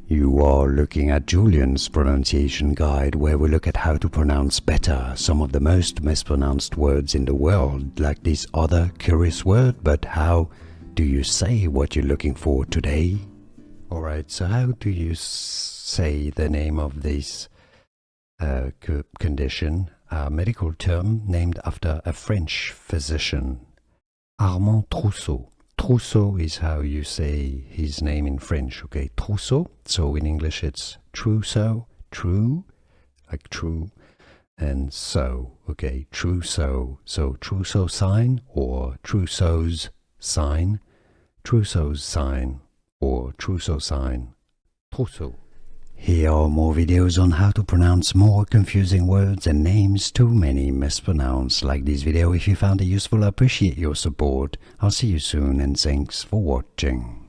You are looking at Julian's pronunciation guide, where we look at how to pronounce better some of the most mispronounced words in the world, like this other curious word. But how do you say what you're looking for today? Alright, so how do you say the name of this condition, a medical term named after a French physician, Armand Trousseau. Trousseau is how you say his name in French, okay? Trousseau. So in English it's trousseau, true, like true, and so, okay? Trousseau. So Trousseau sign or Trousseau's sign, Trousseau's sign or Trousseau sign, Trousseau. Here are more videos on how to pronounce more confusing words and names too many mispronounced. Like this video if you found it useful. I appreciate your support. I'll see you soon and thanks for watching.